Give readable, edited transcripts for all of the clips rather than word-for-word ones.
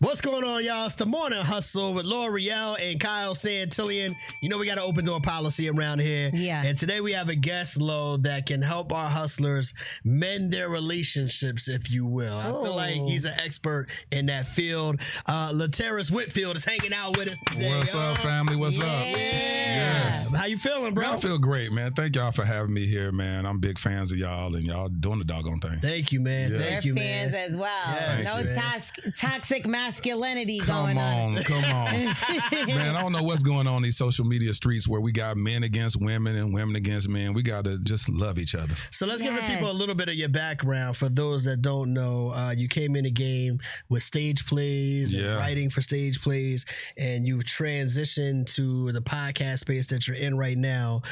What's going on, y'all? It's the Morning Hustle with L'Oreal and Kyle Santillian. You know we got an open door policy around here. Yeah. And today we have a guest, Lo, that can help our hustlers mend their relationships, if you will. I feel like he's an expert in that field. Laterras Whitfield is hanging out with us today. What's up, family? What's up? Yes. How you feeling, bro? Man, I feel great, man. Thank y'all for having me here, man. I'm big fans of y'all, and y'all doing the doggone thing. Thank you, man. Yeah. Thank you, man. Fans as well. Yes, No man. toxic masculinity Come going on. Come on. Man, I don't know what's going on in these social media streets where we got men against women and women against men. We got to just love each other. So let's give the people a little bit of your background. For those that don't know, you came in the game with stage plays and writing for stage plays, and you've transitioned to the podcast space that you're in right now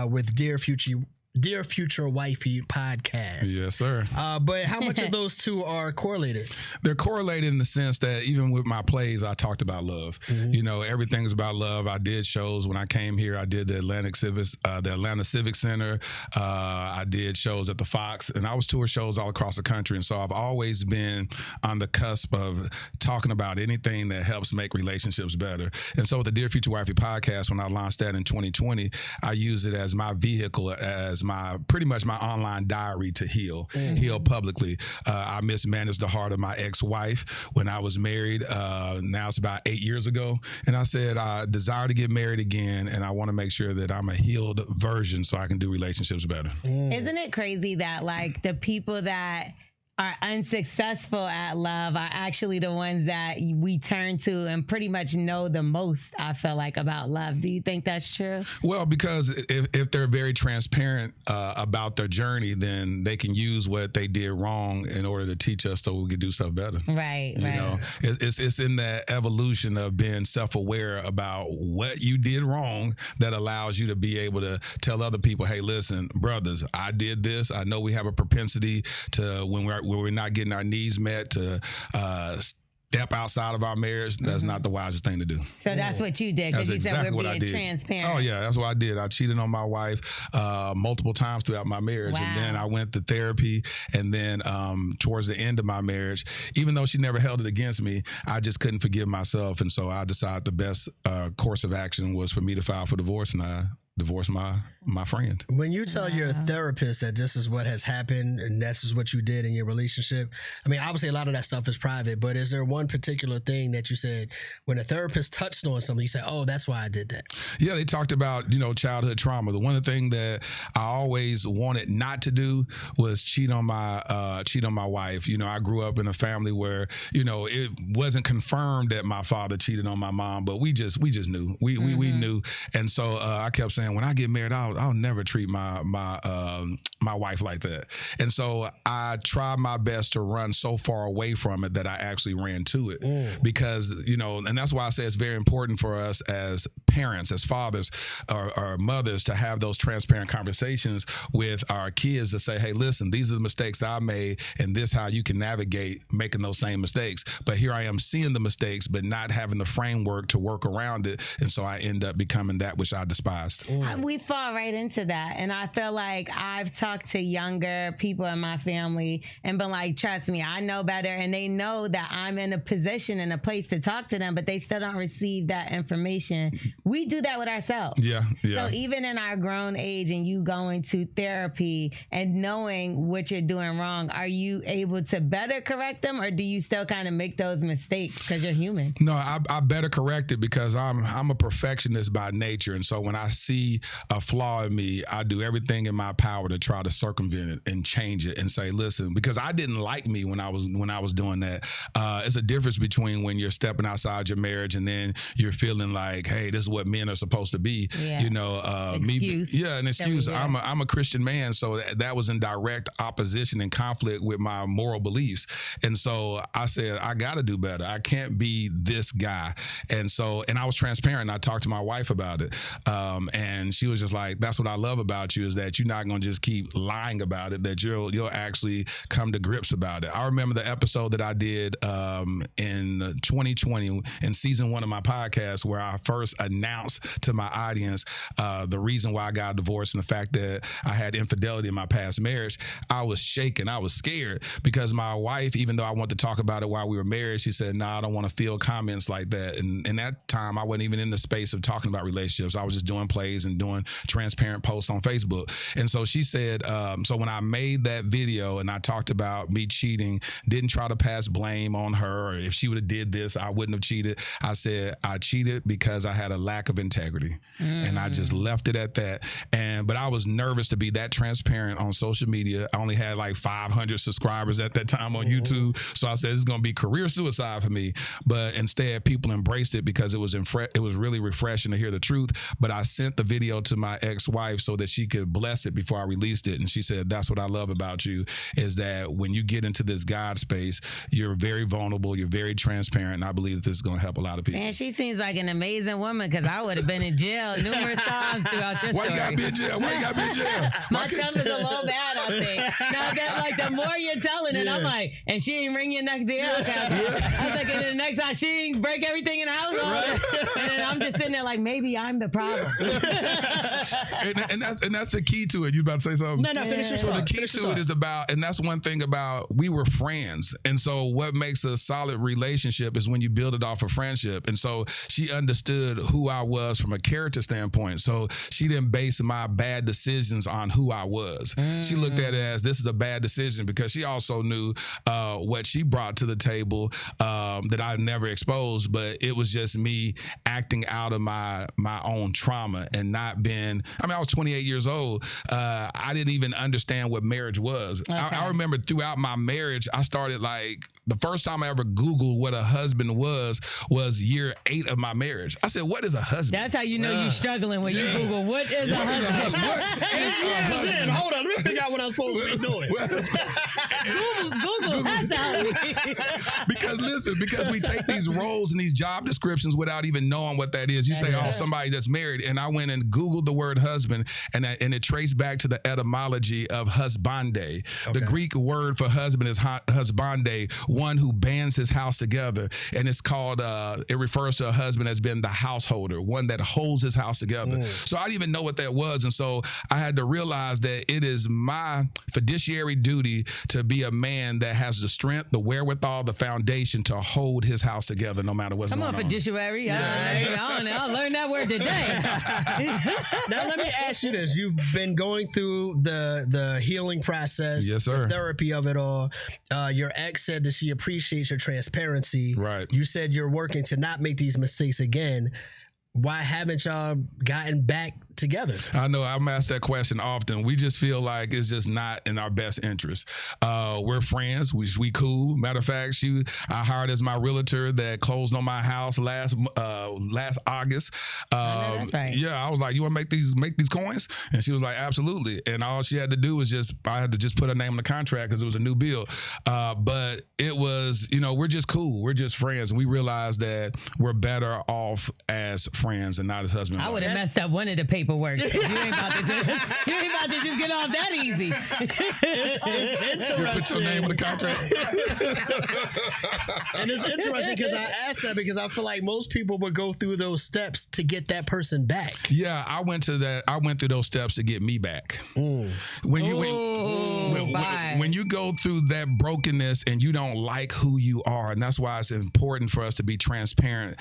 with Dear Future Wifey podcast. Yes, sir. But how much of those two are correlated? They're correlated in the sense that even with my plays, I talked about love. Mm-hmm. You know, everything's about love. I did shows when I came here. I did the Atlanta Civic Center. I did shows at the Fox, and I was tour shows all across the country. And so I've always been on the cusp of talking about anything that helps make relationships better. And so with the Dear Future Wifey podcast, when I launched that in 2020, I use it as my vehicle, as pretty much my online diary to heal publicly. I mismanaged the heart of my ex-wife when I was married. Now it's about 8 years ago. And I said, I desire to get married again, and I want to make sure that I'm a healed version so I can do relationships better. Isn't it crazy that like the people that are unsuccessful at love are actually the ones that we turn to and pretty much know the most, I feel like, about love? Do you think that's true? Well, because if they're very transparent about their journey, then they can use what they did wrong in order to teach us so we can do stuff better. Right. You know, it's in that evolution of being self-aware about what you did wrong that allows you to be able to tell other people, hey, listen, brothers, I did this. I know we have a propensity to, when we're not getting our needs met, to step outside of our marriage. That's not the wisest thing to do. So that's what you did, because you said we're being transparent. Oh yeah, that's what I did. I cheated on my wife multiple times throughout my marriage. Wow. And then I went to therapy, and then towards the end of my marriage, even though she never held it against me, I just couldn't forgive myself. And so I decided the best course of action was for me to file for divorce, and I divorced my friend. When you tell your therapist that this is what has happened and this is what you did in your relationship, I mean, obviously a lot of that stuff is private, but is there one particular thing that you said when a therapist touched on something, you said, oh, that's why I did that? Yeah, they talked about, childhood trauma. The one thing that I always wanted not to do was cheat on my wife. I grew up in a family where, it wasn't confirmed that my father cheated on my mom, but we just knew. We knew. And so I kept saying, when I get married, I'll never treat my wife like that. And so I tried my best to run so far away from it that I actually ran to it. Because, and that's why I say it's very important for us as parents, as fathers or mothers, to have those transparent conversations with our kids to say, hey, listen, these are the mistakes that I made, and this how you can navigate making those same mistakes. But here I am seeing the mistakes, but not having the framework to work around it. And so I end up becoming that which I despised. We fall right into that. And I feel like I've talked to younger people in my family and been like, trust me, I know better. And they know that I'm in a position and a place to talk to them, but they still don't receive that information. We do that with ourselves. Yeah. So even in our grown age and you going to therapy and knowing what you're doing wrong, are you able to better correct them, or do you still kind of make those mistakes because you're human? No, I better correct it because I'm a perfectionist by nature. And so when I see a flaw in me, I do everything in my power to try to circumvent it and change it and say, listen, because I didn't like me when I was doing that. It's a difference between when you're stepping outside your marriage and then you're feeling like, hey, this is what men are supposed to be. Yeah. An excuse. I'm a Christian man, so that was in direct opposition and conflict with my moral beliefs. And so I said, I got to do better. I can't be this guy. And I was transparent. I talked to my wife about it. And she was just like, that's what I love about you, is that you're not going to just keep lying about it, that you'll actually come to grips about it. I remember the episode that I did in 2020 in season 1 of my podcast, where I first announced to my audience the reason why I got divorced and the fact that I had infidelity in my past marriage. I was shaking. I was scared because my wife, even though I wanted to talk about it while we were married, she said, "No, I don't want to feel comments like that." And in that time, I wasn't even in the space of talking about relationships. I was just doing plays and doing transparent posts on Facebook. And so she said, so when I made that video and I talked about me cheating, didn't try to pass blame on her, or if she would have did this, I wouldn't have cheated. I said, I cheated because I had a lack of integrity. And I just left it at that. But I was nervous to be that transparent on social media. I only had like 500 subscribers at that time on YouTube. So I said, it's going to be career suicide for me. But instead, people embraced it because it was really refreshing to hear the truth. But I sent the video to my ex-wife so that she could bless it before I released it. And she said, that's what I love about you, is that when you get into this God space, you're very vulnerable, you're very transparent, and I believe that this is going to help a lot of people. Man, she seems like an amazing woman, because I would have been in jail numerous times throughout your story. Why you got to be in jail? Why you got to be in jail? My temper's a little bad, I think. Now that, like, the more you're telling it, I'm like, and she ain't ring your neck there. Okay. I was like, and then the next time she ain't break everything in the house. Right. And then I'm just sitting there like, maybe I'm the problem. and that's the key to it. You about to say something? No, finish your So thought. the key to it is about, and that's one thing about, we were friends. And so what makes a solid relationship is when you build it off of friendship. And so she understood who I was from a character standpoint. So she didn't base my bad decisions on who I was. She looked at it as, this is a bad decision, because she also knew what she brought to the table that I never exposed, but it was just me acting out of my own trauma and not being, I was 28 years old. I didn't even understand what marriage was. Okay. I remember throughout my marriage, I started, like, the first time I ever Googled what a husband was year 8 of my marriage. I said, what is a husband? That's how you know you're struggling when you Google, what is a husband? Hold on, let me figure out what I'm supposed to be doing. Google has to help me. Because we take these roles and these job descriptions without even knowing what that is. You say, oh, somebody that's married. And I went and Googled the word husband, and it traced back to the etymology of husbande. Okay. The Greek word for husband is husbande, one who bands his house together. And it's called, it refers to a husband as being the householder, one that holds his house together. So I didn't even know what that was. And so I had to realize that it is my fiduciary duty to be a man that has the strength, the wherewithal, the foundation to hold his house together no matter what's going on. Come on, fiduciary. I learned that word today. Now let me ask you this. You've been going through the healing process, yes, sir, the therapy of it all. Your ex said that she appreciates your transparency. Right. You said you're working to not make these mistakes again. Why haven't y'all gotten back together? I know I'm asked that question often. We just feel like it's just not in our best interest. We're friends. We cool. Matter of fact, I hired as my realtor that closed on my house last August. That's right. Yeah, I was like, you want to make these coins? And she was like, absolutely. And all she had to do was I had to just put her name on the contract because it was a new bill. But it was, we're just cool. We're just friends. And we realized that we're better off as friends and not as husband and wife. I would have messed up one of the paperwork. You ain't about to just get off that easy. It's interesting. You put your name on the contract. And it's interesting because I asked that because I feel like most people would go through those steps to get that person back. Yeah, I went through those steps to get me back. When you go through that brokenness and you don't like who you are, and that's why it's important for us to be transparent.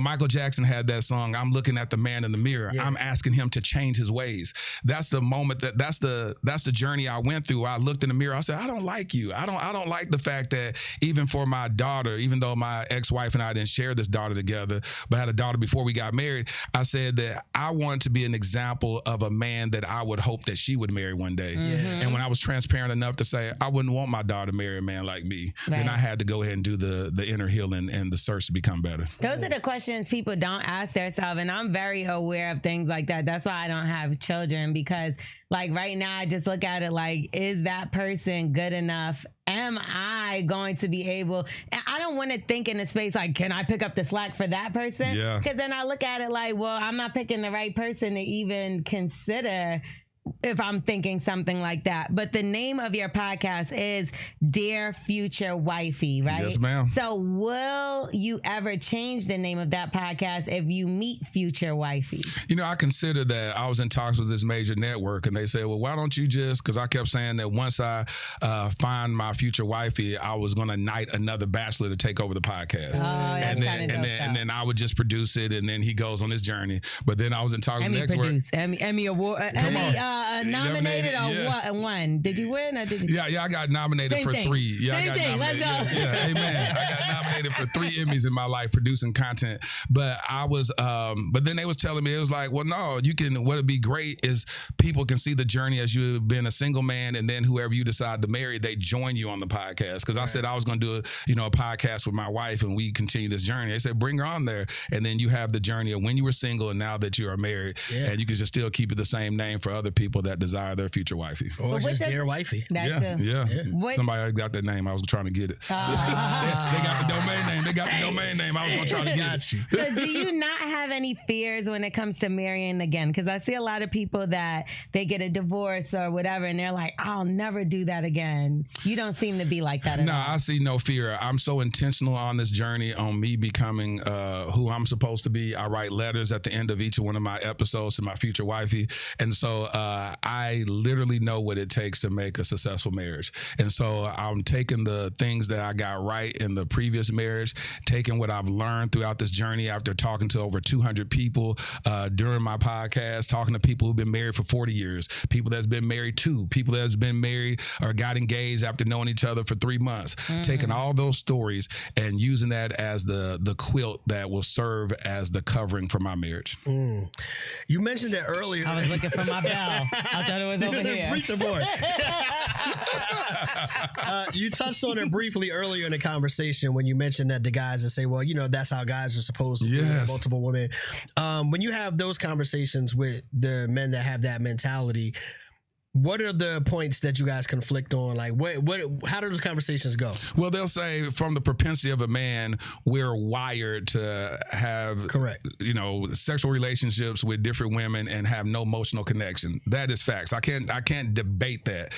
Michael Jackson had that song, I'm looking at the man in the mirror. Yeah. I'm asking him to change his ways. That's the moment that's the journey I went through. I looked in the mirror. I said, I don't like you. I don't like the fact that even for my daughter, even though my ex-wife and I didn't share this daughter together, but had a daughter before we got married, I said that I wanted to be an example of a man that I would hope that she would marry one day. Mm-hmm. And when I was transparent enough to say, I wouldn't want my daughter to marry a man like me, then I had to go ahead and do the inner healing and the search to become better. Those are the questions people don't ask themselves, and I'm very aware of things like that. said, that's why I don't have children, because like right now I just look at it like, is that person good enough? Am I going to be able, and I don't want to think in a space like, can I pick up the slack for that person? Yeah. Because then I look at it like, well, I'm not picking the right person to even consider if I'm thinking something like that. But the name of your podcast is Dear Future Wifey, right? Yes, ma'am. So will you ever change the name of that podcast if you meet future wifey? You know, I considered that. I was in talks with this major network, and they said, well, why don't you just, because I kept saying that once I find my future wifey, I was going to knight another bachelor to take over the podcast. Oh, that's and then I would just produce it, and then he goes on his journey. But then I was in talks with the next Emmy Award, nominated or won? Did you win or did you? Yeah, I got nominated for 3. Yeah, Same thing. Let's go. Yeah, amen. I got nominated for 3 Emmys in my life producing content. But I was, but then they was telling me, it was like, well, no, you can. What'd be great is people can see the journey as you've been a single man, and then whoever you decide to marry, they join you on the podcast. Because I said I was going to do a podcast with my wife, and we continue this journey. They said bring her on there, and then you have the journey of when you were single and now that you are married, and you can just still keep it the same name for other people that desire their future wifey. Or just Dear Wifey. Yeah. Somebody got that name. I was trying to get it. They got the domain name. I was going to try to get it. So do you not have any fears when it comes to marrying again? Because I see a lot of people that they get a divorce or whatever, and they're like, I'll never do that again. You don't seem to be like that at all. I see no fear. I'm so intentional on this journey on me becoming who I'm supposed to be. I write letters at the end of each one of my episodes to my future wifey. And so I literally know what it takes to make a successful marriage. And so I'm taking the things that I got right in the previous marriage, taking what I've learned throughout this journey after talking to over 200 people during my podcast, talking to people who've been married for 40 years, people that's been married 2, people that's been married or got engaged after knowing each other for 3 months, taking all those stories and using that as the quilt that will serve as the covering for my marriage. You mentioned it earlier. I was looking for my bell. I thought it was over here. Reach aboard. You touched on it briefly earlier in the conversation when you mentioned that the guys that say, well, that's how guys are supposed to be, multiple women. When you have those conversations with the men that have that mentality, what are the points that you guys conflict on? Like, how do those conversations go? Well, they'll say from the propensity of a man, we're wired to have, sexual relationships with different women and have no emotional connection. That is facts. I can't debate that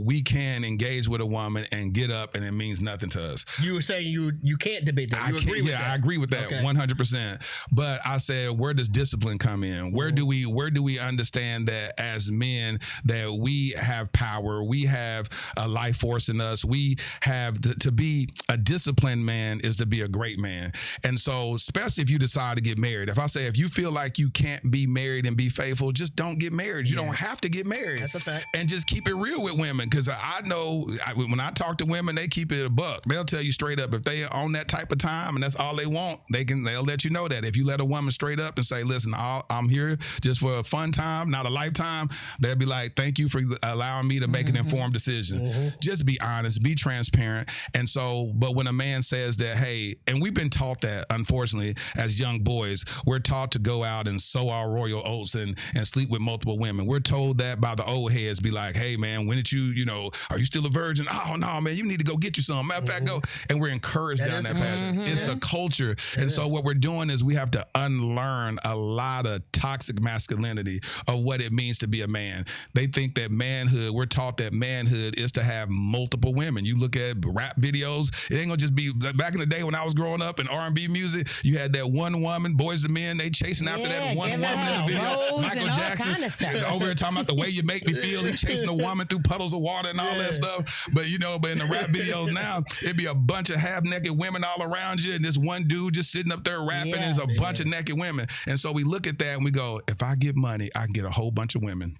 we can engage with a woman and get up and it means nothing to us. You were saying you can't debate that. You agree with that? I agree with that 100%. But I said, where does discipline come in? Where do we understand that as men, that we have power, we have a life force in us, we have to be a disciplined man is to be a great man. And so especially if you decide to get married, if you feel like you can't be married and be faithful, just don't get married. You don't have to get married. That's a fact. And just keep it real with women, because I know when I talk to women, they keep it a buck. They'll tell you straight up if they on that type of time and that's all they want, they'll let you know that. If you let a woman straight up and say, listen, I'm here just for a fun time, not a lifetime, they'll be like, thank you for allowing me to make an informed decision. Just be honest, be transparent. And so, but when a man says that, hey, and we've been taught that, unfortunately, as young boys, we're taught to go out and sow our royal oats and sleep with multiple women. We're told that by the old heads, be like, hey, man, when did are you still a virgin? Oh, no, man, you need to go get you some. Matter of fact, go. And we're encouraged down that path. It's the culture. And so what we're doing is we have to unlearn a lot of toxic masculinity of what it means to be a man. They think that we're taught that manhood is to have multiple women. You look at rap videos, it ain't gonna just be, back in the day when I was growing up in R&B music, you had that one woman, Boys to Men, they chasing after that one woman in the video. Michael Jackson is over here talking about the way you make me feel. He's chasing a woman through puddles of water and all that stuff. But but in the rap videos now, it'd be a bunch of half-naked women all around you, and this one dude just sitting up there rapping is a bunch of naked women. And so we look at that and we go, if I get money, I can get a whole bunch of women.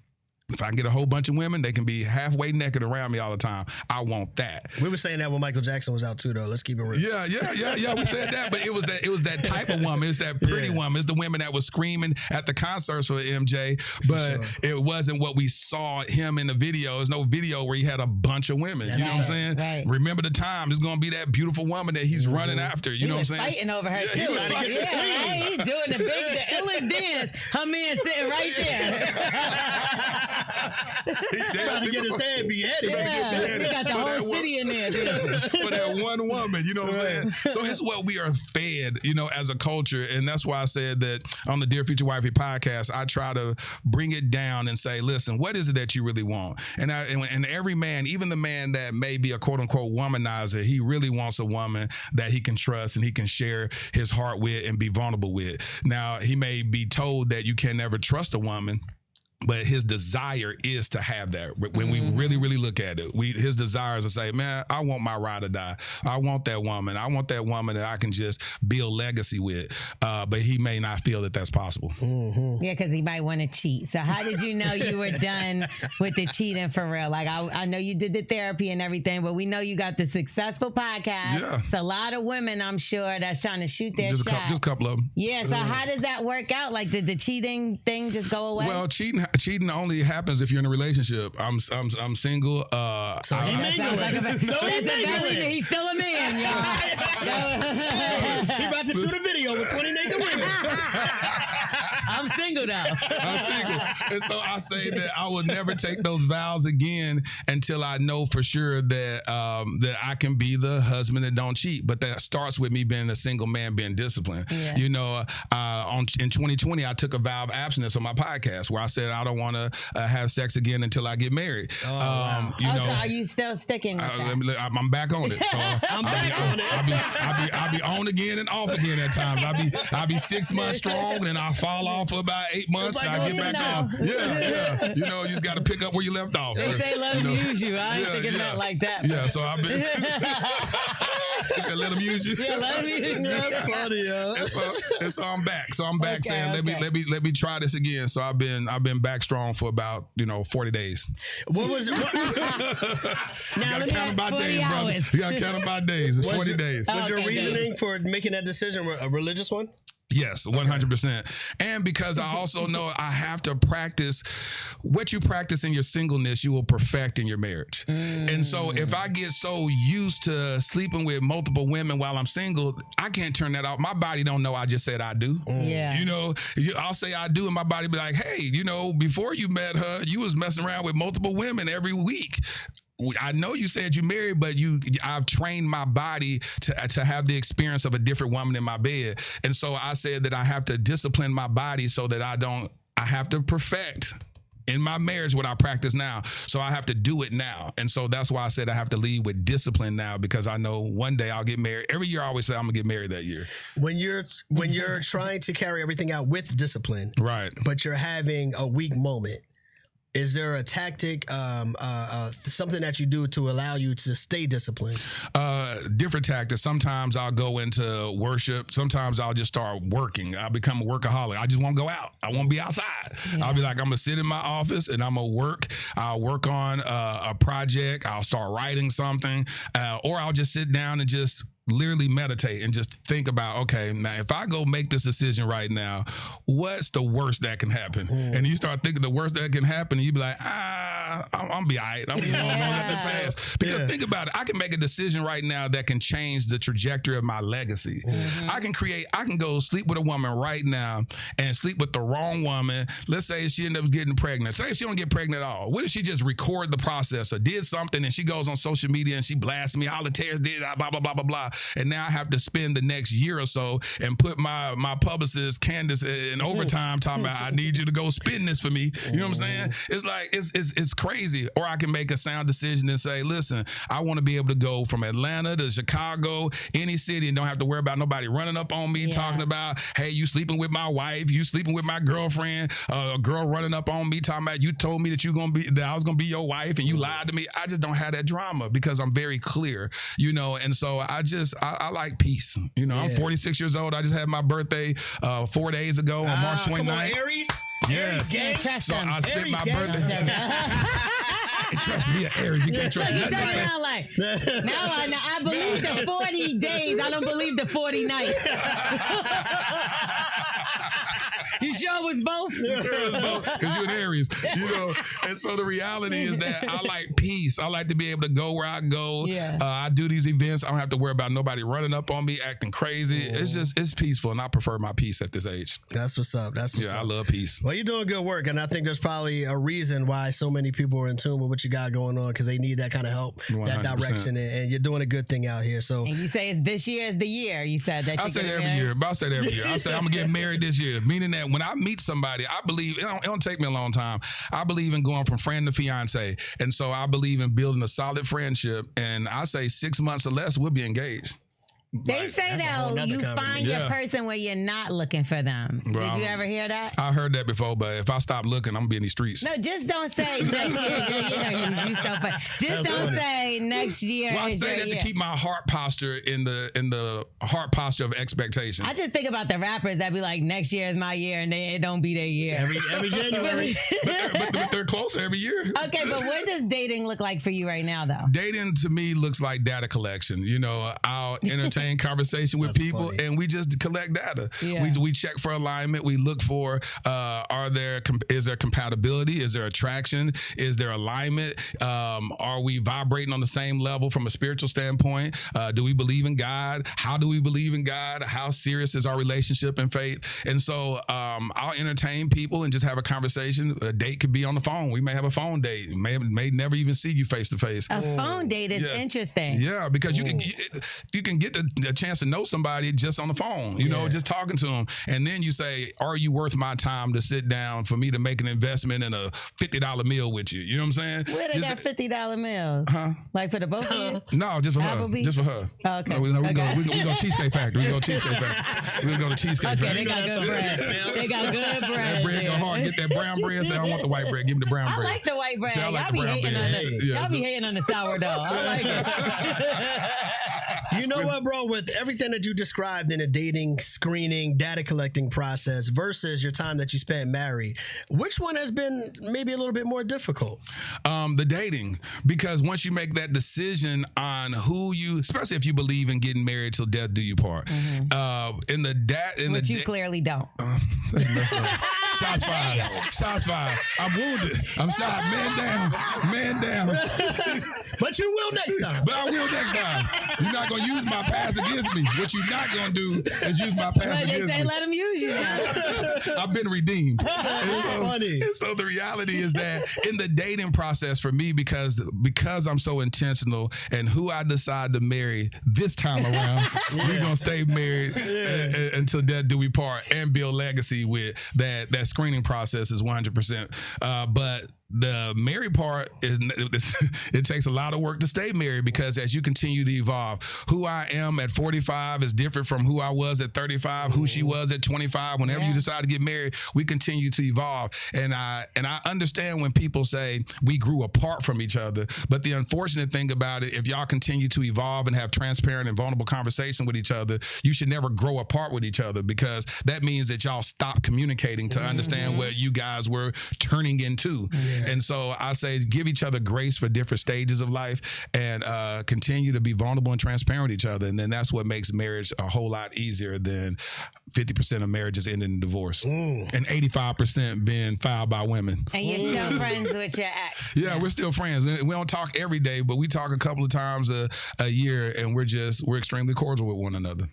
If I can get a whole bunch of women, they can be halfway naked around me all the time. I want that. We were saying that when Michael Jackson was out too, though. Let's keep it real. Yeah. We said that, but it was that type of woman. It's that pretty woman. It's the women that was screaming at the concerts for MJ, but it wasn't what we saw him in the video. There's no video where he had a bunch of women. You know what I'm saying? Right. Remember the time. It's gonna be that beautiful woman that he's running after. You know what I'm saying? Fighting over her too. He's doing the illest dance. Her man sitting right there. He's trying to get his head beheaded. He got the whole city in there. For that one woman, you know what I'm saying? So it's what we are fed, as a culture. And that's why I said that on the Dear Future Wifey podcast, I try to bring it down and say, listen, what is it that you really want? And every man, even the man that may be a quote unquote womanizer, he really wants a woman that he can trust and he can share his heart with and be vulnerable with. Now, he may be told that you can never trust a woman, but his desire is to have that. When we really, really look at it, his desire is to say, man, I want my ride or die. I want that woman. I want that woman that I can just build legacy with. But he may not feel that that's possible. Mm-hmm. Yeah, because he might want to cheat. So how did you know you were done with the cheating for real? Like, I know you did the therapy and everything, but we know you got the successful podcast. Yeah. It's a lot of women, I'm sure, that's trying to shoot their shot. Just a couple of them. Yeah, so how does that work out? Like, did the cheating thing just go away? Well, cheating only happens if you're in a relationship. I'm single. So he's mingling. He's still a man, y'all. He about to shoot a video with 20 naked women. I'm single though. I'm single. And so I say that I will never take those vows again until I know for sure that that I can be the husband that don't cheat. But that starts with me being a single man, being disciplined. Yeah. In 2020, I took a vow of abstinence on my podcast where I said I don't want to have sex again until I get married. Wow. So are you still sticking with that? I'm back on it. So I'll be on again and off again at times. I'll be 6 months strong and I'll fall off for about 8 months and I get back on. Yeah. You just got to pick up where you left off. They say let them use you. I ain't thinking that like that. Yeah, so I've been... let them use you. Yeah, let them use you. That's funny, yo. And so I'm back. So I'm back saying, let me try this again. So I've been back strong for about 40 days. What was it? Now let me count them by days, brother. You gotta count them by days. It's 40 days. Was your reasoning for making that decision a religious one? Yes, 100%. And because I also know I have to practice what you practice in your singleness, you will perfect in your marriage. And so if I get so used to sleeping with multiple women while I'm single, I can't turn that off. My body don't know I just said I do. Yeah. I'll say I do and my body be like, hey, before you met her, you was messing around with multiple women every week. I know you said you married, but I've trained my body to have the experience of a different woman in my bed. And so I said that I have to discipline my body so that I have to perfect in my marriage what I practice now. So I have to do it now. And so that's why I said I have to lead with discipline now, because I know one day I'll get married. Every year I always say I'm gonna get married that year. When you're trying to carry everything out with discipline, right? But you're having a weak moment, is there a tactic, something that you do to allow you to stay disciplined? Different tactics. Sometimes I'll go into worship. Sometimes I'll just start working. I'll become a workaholic. I just won't go out. I won't be outside. Yeah. I'll be like, I'm going to sit in my office and I'm going to work. I'll work on a project. I'll start writing something. Or I'll just sit down and just literally meditate and just think about, okay, now if I go make this decision right now, what's the worst that can happen? And you start thinking the worst that can happen, and you be like, I'm be all right. I'm gonna let it pass. Because think about it, I can make a decision right now that can change the trajectory of my legacy. I can go sleep with a woman right now and sleep with the wrong woman. Let's say she ends up getting pregnant. Say if she don't get pregnant at all. What if she just record the process or did something and she goes on social media and she blasts me, all the Laterras did, blah, blah, blah, blah, blah. And now I have to spend the next year or so and put my publicist Candace in overtime talking about, I need you to go spin this for me. You know what I'm saying? It's like, it's crazy. Or I can make a sound decision and say, listen, I want to be able to go from Atlanta to Chicago, any city, and don't have to worry about nobody running up on me talking about, hey, you sleeping with my wife, you sleeping with my girlfriend, a girl running up on me talking about, you told me that I was gonna be your wife and you lied to me. I just don't have that drama because I'm very clear, and so I like peace. I'm 46 years old. I just had my birthday 4 days ago on March 29th. Come on, Aries. Yes. Can't trust So them. I spent Aries my gang. birthday. Trust me, Aries, you can't trust me. You sound like, now I believe the 40 days. I don't believe the 40 nights. You sure it was both? Because you're an Aries, And so the reality is that I like peace. I like to be able to go where I go. Yeah. I do these events. I don't have to worry about nobody running up on me, acting crazy. It's peaceful, and I prefer my peace at this age. That's what's up. That's what's up. I love peace. Well, you're doing good work, and I think there's probably a reason why so many people are in tune with what you got going on, because they need that kind of help, 100%. that direction, and you're doing a good thing out here. So, And you say this year is the year. You said that. I say that every year. But I say that every year. I say I'm gonna get married this year, meaning that when I meet somebody, I believe it don't take me a long time. I believe in going from friend to fiance, and so I believe in building a solid friendship. And I say 6 months or less, we'll be engaged. They say that you find your person where you're not looking for them. Bro, Did you ever hear that? I heard that before, but if I stop looking, I'm gonna be in these streets. No, just don't say next year. Just don't say next year. Well, I say that to keep my heart posture in the heart posture of expectation. I just think about the rappers that be like, next year is my year, and it don't be their year. every January. but they're closer every year. Okay, but what does dating look like for you right now, though? Dating to me looks like data collection. I'll entertain conversation with people, and we just collect data. Yeah. We check for alignment. We look for is there compatibility? Is there attraction? Is there alignment? Are we vibrating on the same level from a spiritual standpoint? Do we believe in God? How do we believe in God? How serious is our relationship and faith? And so I'll entertain people and just have a conversation. A date could be on the phone. We may have a phone date. May never even see you face to face. A phone date is interesting. Yeah, because you can get a chance to know somebody just on the phone, just talking to them. And then you say, are you worth my time to sit down for me to make an investment in a $50 meal with you? You know what I'm saying? Where they got $50 meals? Huh? Like for the both of you? No, just for Applebee's? her. Just for her. Oh, okay. No, we go Cheesecake Factory. We go Cheesecake Factory. We go to Cheesecake Okay, Factory. they got good bread. They got good bread. That bread go hard. Get that brown bread. Say, I want the white bread. Give me the brown bread. I like the white bread. See, I like Y'all the be brown hating bread. on the, Yeah, y'all be hating on the sourdough. I like it. You know what, bro? With everything that you described in a dating, screening, data collecting process versus your time that you spent married, which one has been maybe a little bit more difficult? The dating, because once you make that decision on who you, especially if you believe in getting married till death do you part, Which you clearly don't. That's messed up. Shots fired. Shots fired. I'm wounded. I'm shot. Man down. But you will next time. But I will next time. You're not gonna use my past against me. What you're not gonna do is use my past against me. Let them use you now. I've been redeemed. That's funny. And so the reality is that in the dating process for me, because I'm so intentional and who I decide to marry this time around, we're gonna stay married until death do we part and build legacy with that screening process is 100%. But the married part it takes a lot of work to stay married, because as you continue to evolve, who I am at 45 is different from who I was at 35, who she was at 25. Whenever you decide to get married, we continue to evolve. And I understand when people say we grew apart from each other, but the unfortunate thing about it, if y'all continue to evolve and have transparent and vulnerable conversation with each other, you should never grow apart with each other, because that means that y'all stop communicating to understand what you guys were turning into. And so I say give each other grace for different stages of life, and continue to be vulnerable and transparent with each other. And then that's what makes marriage a whole lot easier than 50% of marriages ending in divorce and 85% being filed by women. And you're still friends with your ex. Yeah, we're still friends. We don't talk every day, but we talk a couple of times a year, and we're extremely cordial with one another.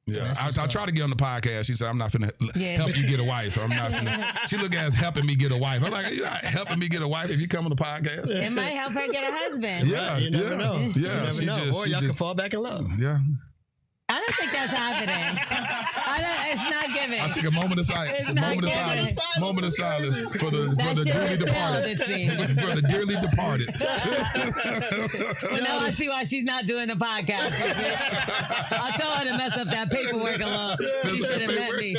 Yeah, I try to get on the podcast. She said, I'm not finna help you get a wife. I'm not finna. She look at us helping me get a wife. I'm like, you're not helping me get a wife if you come on the podcast. It might help her get a husband. Yeah, you never know. Yeah, you never know. Or y'all can fall back in love. Yeah. I don't think that's happening. It's not giving. I take a moment of silence. Moment of silence for the dearly departed. For the dearly departed. Well, now I see why she's not doing the podcast. I told her to mess up that paperwork alone. She should have met me.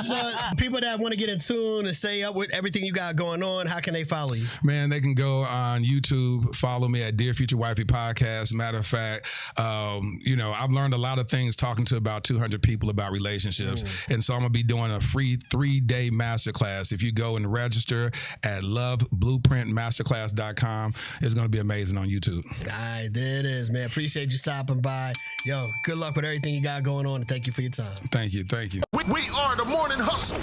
So people that want to get in tune and stay up with everything you got going on, how can they follow you? Man, they can go on YouTube, follow me at Dear Future Wifey Podcast. Matter of fact, I've learned a lot of things talking to about 200 people about relationships relationships. And so I'm going to be doing a free 3-day masterclass. If you go and register at loveblueprintmasterclass.com, it's going to be amazing on YouTube. All right, there it is, man. Appreciate you stopping by. Yo, good luck with everything you got going on, and thank you for your time. Thank you. We are the Morning Hustle.